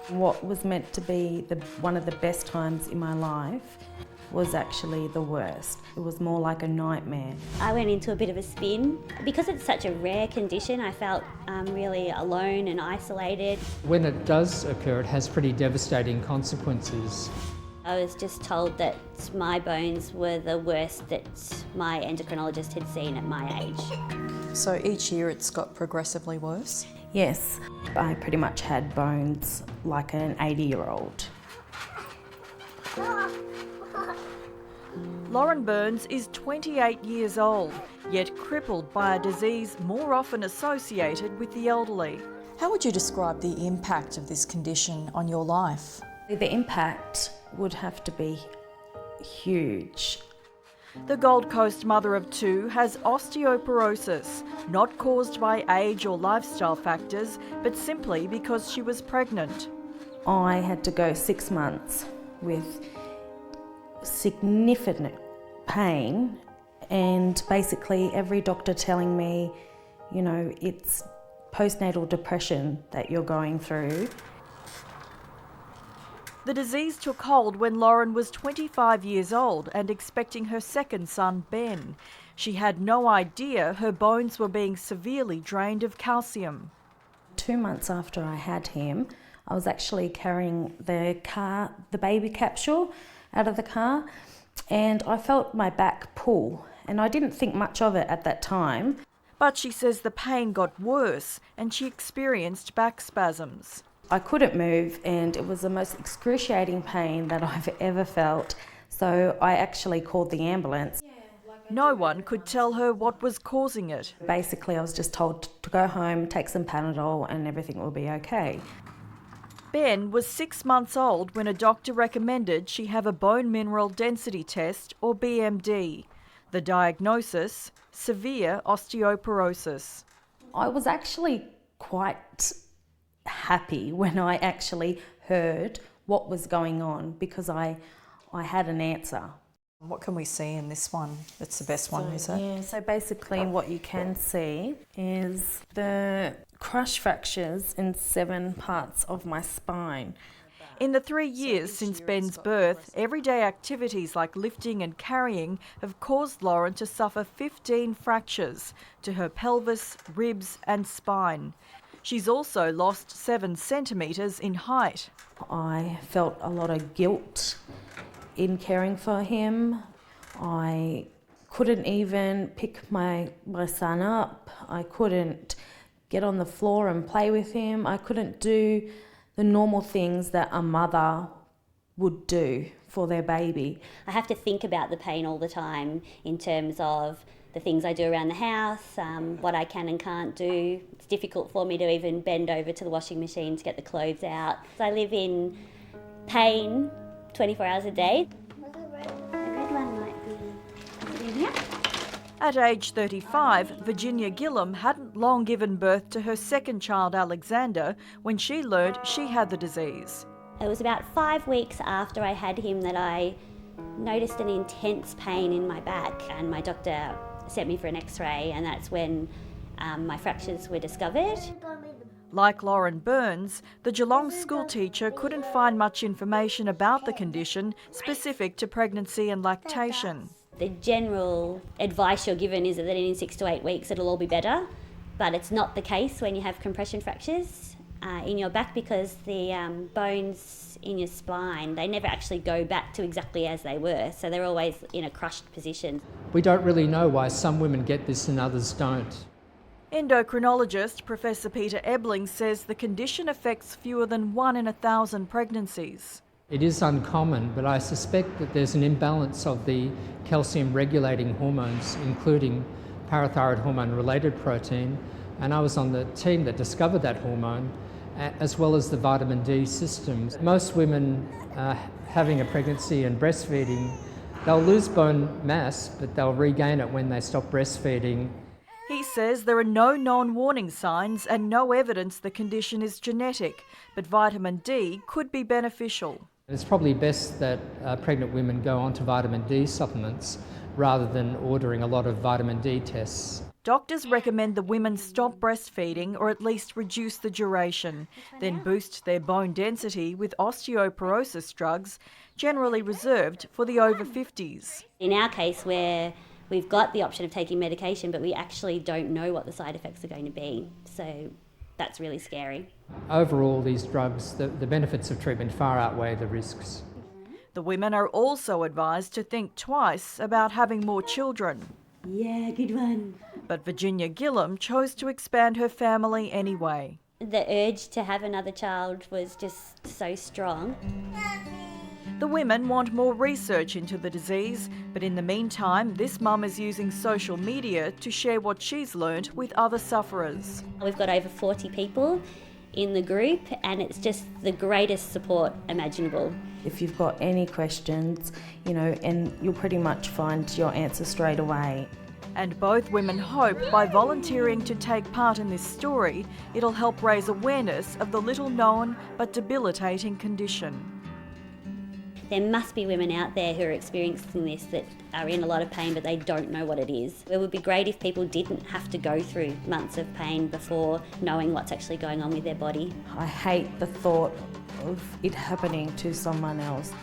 What was meant to be one of the best times in my life was actually the worst. It was more like a nightmare. I went into a bit of a spin. Because it's such a rare condition, I felt really alone and isolated. When it does occur, it has pretty devastating consequences. I was just told that my bones were the worst that my endocrinologist had seen at my age. So each year it's got progressively worse? Yes, I pretty much had bones like an 80-year-old. Lauren Burns is 28 years old, yet crippled by a disease more often associated with the elderly. How would you describe the impact of this condition on your life? The impact would have to be huge. The Gold Coast mother of two has osteoporosis, not caused by age or lifestyle factors, but simply because she was pregnant. I had to go 6 months with significant pain, and basically every doctor telling me, you know, it's postnatal depression that you're going through. The disease took hold when Lauren was 25 years old and expecting her second son, Ben. She had no idea her bones were being severely drained of calcium. 2 months after I had him, I was actually carrying the baby capsule out of the car, and I felt my back pull, and I didn't think much of it at that time. But she says the pain got worse and she experienced back spasms. I couldn't move, and it was the most excruciating pain that I've ever felt, so I actually called the ambulance. No one could tell her what was causing it. Basically, I was just told to go home, take some Panadol, and everything will be okay. Ben was 6 months old when a doctor recommended she have a bone mineral density test, or BMD. The diagnosis: severe osteoporosis. I was actually quite happy when I actually heard what was going on, because I had an answer. What can we see in this one? It's the best one, is it? Yeah, so basically what you can see is the crush fractures in 7 parts of my spine. In the 3 years since Ben's birth, everyday activities like lifting and carrying have caused Lauren to suffer 15 fractures to her pelvis, ribs and spine. She's also lost 7 centimetres in height. I felt a lot of guilt in caring for him. I couldn't even pick my son up. I couldn't get on the floor and play with him. I couldn't do the normal things that a mother would do for their baby. I have to think about the pain all the time in terms of the things I do around the house, what I can and can't do. It's difficult for me to even bend over to the washing machine to get the clothes out. So I live in pain 24 hours a day. The red one might be in here. At age 35, Virginia Gillum hadn't long given birth to her second child, Alexander, when she learned she had the disease. It was about 5 weeks after I had him that I noticed an intense pain in my back, and my doctor sent me for an x-ray, and that's when my fractures were discovered. Like Lauren Burns, the Geelong school teacher couldn't find much information about the condition specific to pregnancy and lactation. The general advice you're given is that in 6 to 8 weeks it'll all be better, but it's not the case when you have compression fractures in your back, because the bones in your spine, they never actually go back to exactly as they were, so they're always in a crushed position. We don't really know why some women get this and others don't. Endocrinologist Professor Peter Ebling says the condition affects fewer than 1 in 1,000 pregnancies. It is uncommon, but I suspect that there's an imbalance of the calcium regulating hormones, including parathyroid hormone related protein, and I was on the team that discovered that hormone, as well as the vitamin D systems. Most women having a pregnancy and breastfeeding, they'll lose bone mass, but they'll regain it when they stop breastfeeding. He says there are no known warning signs and no evidence the condition is genetic, but vitamin D could be beneficial. It's probably best that pregnant women go on to vitamin D supplements rather than ordering a lot of vitamin D tests. Doctors recommend the women stop breastfeeding or at least reduce the duration, then boost their bone density with osteoporosis drugs, generally reserved for the over 50s. In our case, where we've got the option of taking medication, but we actually don't know what the side effects are going to be. So that's really scary. Overall, these drugs, the benefits of treatment far outweigh the risks. The women are also advised to think twice about having more children. Yeah, good one. But Virginia Gillam chose to expand her family anyway. The urge to have another child was just so strong. The women want more research into the disease, but in the meantime, this mum is using social media to share what she's learnt with other sufferers. We've got over 40 people in the group, and it's just the greatest support imaginable. If you've got any questions, and you'll pretty much find your answer straight away. And both women hope by volunteering to take part in this story, it'll help raise awareness of the little known but debilitating condition. There must be women out there who are experiencing this that are in a lot of pain, but they don't know what it is. It would be great if people didn't have to go through months of pain before knowing what's actually going on with their body. I hate the thought of it happening to someone else.